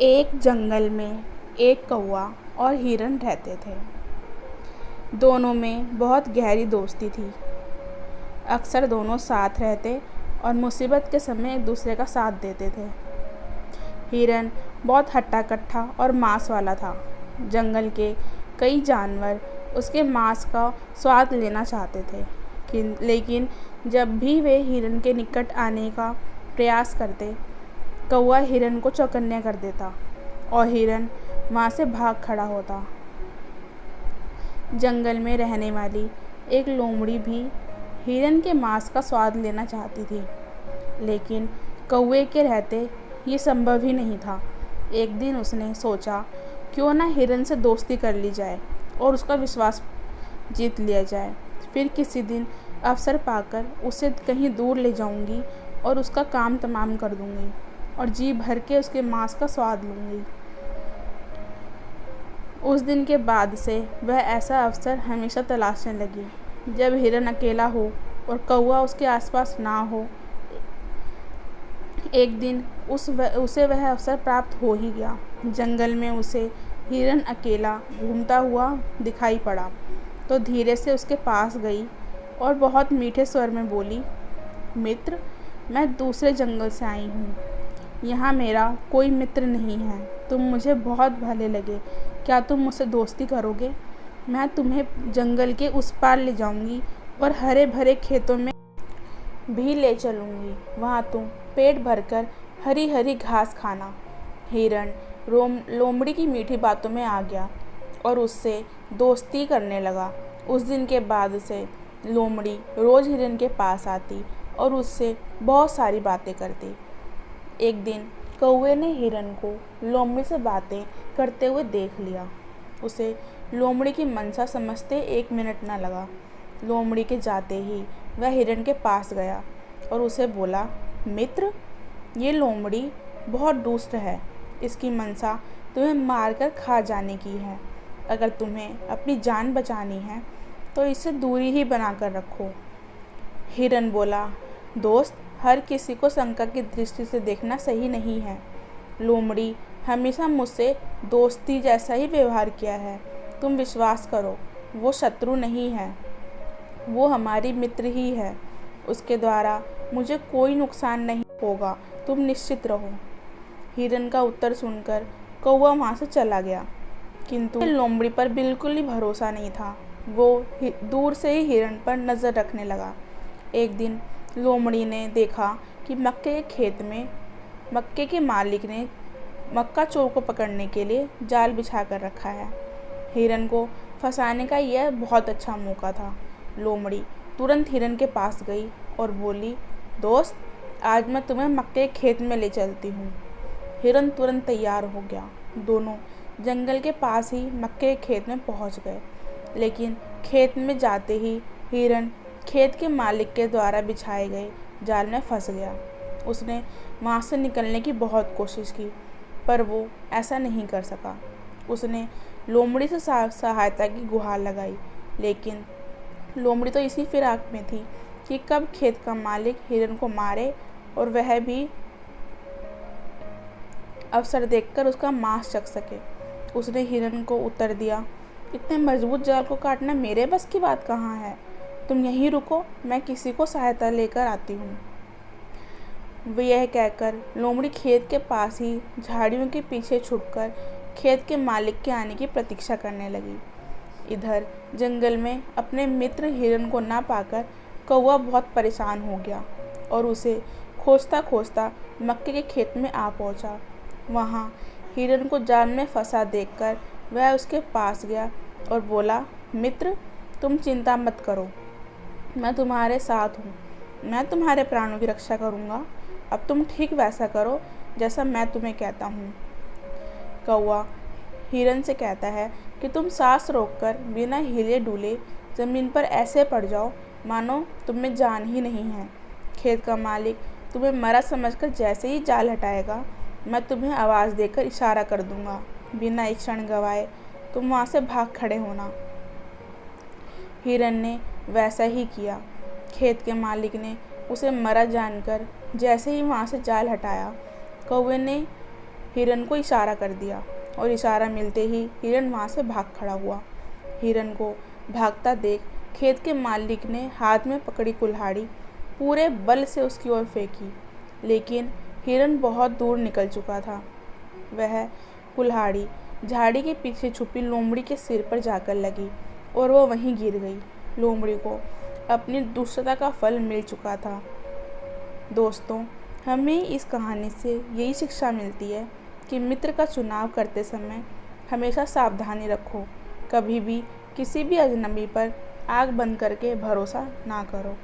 एक जंगल में एक कौवा और हिरन रहते थे। दोनों में बहुत गहरी दोस्ती थी। अक्सर दोनों साथ रहते और मुसीबत के समय एक दूसरे का साथ देते थे। हिरन बहुत हट्टा कट्टा और मांस वाला था। जंगल के कई जानवर उसके मांस का स्वाद लेना चाहते थे, लेकिन जब भी वे हिरन के निकट आने का प्रयास करते, कौवा हिरन को चौकन्ना कर देता और हिरन वहाँ से भाग खड़ा होता। जंगल में रहने वाली एक लोमड़ी भी हिरन के मांस का स्वाद लेना चाहती थी, लेकिन कौवे के रहते ये संभव ही नहीं था। एक दिन उसने सोचा, क्यों ना हिरन से दोस्ती कर ली जाए और उसका विश्वास जीत लिया जाए। फिर किसी दिन अवसर पाकर उसे कहीं दूर ले जाऊंगी और उसका काम तमाम कर दूंगी और जी भर के उसके मांस का स्वाद लूँगी। उस दिन के बाद से वह ऐसा अवसर हमेशा तलाशने लगी, जब हिरन अकेला हो और कौवा उसके आसपास ना हो। एक दिन उसे वह अवसर प्राप्त हो ही गया। जंगल में उसे हिरन अकेला घूमता हुआ दिखाई पड़ा, तो धीरे से उसके पास गई और बहुत मीठे स्वर में बोली, मित्र, मैं दूसरे जंगल से आई हूँ। यहाँ मेरा कोई मित्र नहीं है। तुम मुझे बहुत भले लगे। क्या तुम मुझसे दोस्ती करोगे? मैं तुम्हें जंगल के उस पार ले जाऊँगी और हरे भरे खेतों में भी ले चलूँगी। वहाँ तुम पेट भरकर हरी हरी घास खाना। हिरन लोमड़ी की मीठी बातों में आ गया और उससे दोस्ती करने लगा। उस दिन के बाद से लोमड़ी रोज़ हिरन के पास आती और उससे बहुत सारी बातें करती। एक दिन कौवे ने हिरन को लोमड़ी से बातें करते हुए देख लिया। उसे लोमड़ी की मंशा समझते 1 मिनट न लगा। लोमड़ी के जाते ही वह हिरन के पास गया और उसे बोला, मित्र, ये लोमड़ी बहुत दुष्ट है। इसकी मंशा तुम्हें मारकर खा जाने की है। अगर तुम्हें अपनी जान बचानी है तो इससे दूरी ही बनाकर रखो। हिरन बोला, दोस्त, हर किसी को शंका की दृष्टि से देखना सही नहीं है। लोमड़ी हमेशा मुझसे दोस्ती जैसा ही व्यवहार किया है। तुम विश्वास करो, वो शत्रु नहीं है, वो हमारी मित्र ही है। उसके द्वारा मुझे कोई नुकसान नहीं होगा, तुम निश्चित रहो। हिरन का उत्तर सुनकर कौवा वहाँ से चला गया, किंतु लोमड़ी पर बिल्कुल ही भरोसा नहीं था। वो दूर से ही हिरन पर नज़र रखने लगा। एक दिन लोमड़ी ने देखा कि मक्के के खेत में मक्के के मालिक ने मक्का चोर को पकड़ने के लिए जाल बिछा कर रखा है। हिरन को फंसाने का यह बहुत अच्छा मौका था। लोमड़ी तुरंत हिरन के पास गई और बोली, दोस्त, आज मैं तुम्हें मक्के के खेत में ले चलती हूँ। हिरन तुरंत तैयार हो गया। दोनों जंगल के पास ही मक्के के खेत में पहुँच गए, लेकिन खेत में जाते ही हिरन खेत के मालिक के द्वारा बिछाए गए जाल में फंस गया। उसने वहाँ से निकलने की बहुत कोशिश की, पर वो ऐसा नहीं कर सका। उसने लोमड़ी से सहायता की गुहार लगाई, लेकिन लोमड़ी तो इसी फिराक में थी कि कब खेत का मालिक हिरन को मारे और वह भी अवसर देखकर उसका मांस चख सके। उसने हिरन को उत्तर दिया, इतने मजबूत जाल को काटना मेरे बस की बात कहाँ है। तुम यहीं रुको, मैं किसी को सहायता लेकर आती हूँ। वह यह कहकर लोमड़ी खेत के पास ही झाड़ियों के पीछे छुपकर खेत के मालिक के आने की प्रतीक्षा करने लगी। इधर जंगल में अपने मित्र हिरन को ना पाकर कौवा बहुत परेशान हो गया और उसे खोजता खोजता मक्के के खेत में आ पहुँचा। वहाँ हिरन को जाल में फंसा देखकर वह उसके पास गया और बोला, मित्र, तुम चिंता मत करो, मैं तुम्हारे साथ हूँ। मैं तुम्हारे प्राणों की रक्षा करूँगा। अब तुम ठीक वैसा करो जैसा मैं तुम्हें कहता हूँ। कौवा हिरन से कहता है कि तुम सांस रोककर बिना हिले डुले ज़मीन पर ऐसे पड़ जाओ मानो तुम में जान ही नहीं है। खेत का मालिक तुम्हें मरा समझकर जैसे ही जाल हटाएगा, मैं तुम्हें आवाज़ देकर इशारा कर दूँगा। बिना एक क्षण गवाए तुम वहाँ से भाग खड़े होना। हिरन ने वैसा ही किया। खेत के मालिक ने उसे मरा जानकर जैसे ही वहाँ से जाल हटाया, कौवे ने हिरन को इशारा कर दिया और इशारा मिलते ही हिरन वहाँ से भाग खड़ा हुआ। हिरन को भागता देख खेत के मालिक ने हाथ में पकड़ी कुल्हाड़ी पूरे बल से उसकी ओर फेंकी, लेकिन हिरन बहुत दूर निकल चुका था। वह कुल्हाड़ी झाड़ी के पीछे छुपी लोमड़ी के सिर पर जाकर लगी और वो वहीं गिर गई। लोमड़ी को अपनी दुष्टता का फल मिल चुका था। दोस्तों, हमें इस कहानी से यही शिक्षा मिलती है कि मित्र का चुनाव करते समय हमेशा सावधानी रखो। कभी भी किसी भी अजनबी पर आँख बंद करके भरोसा ना करो।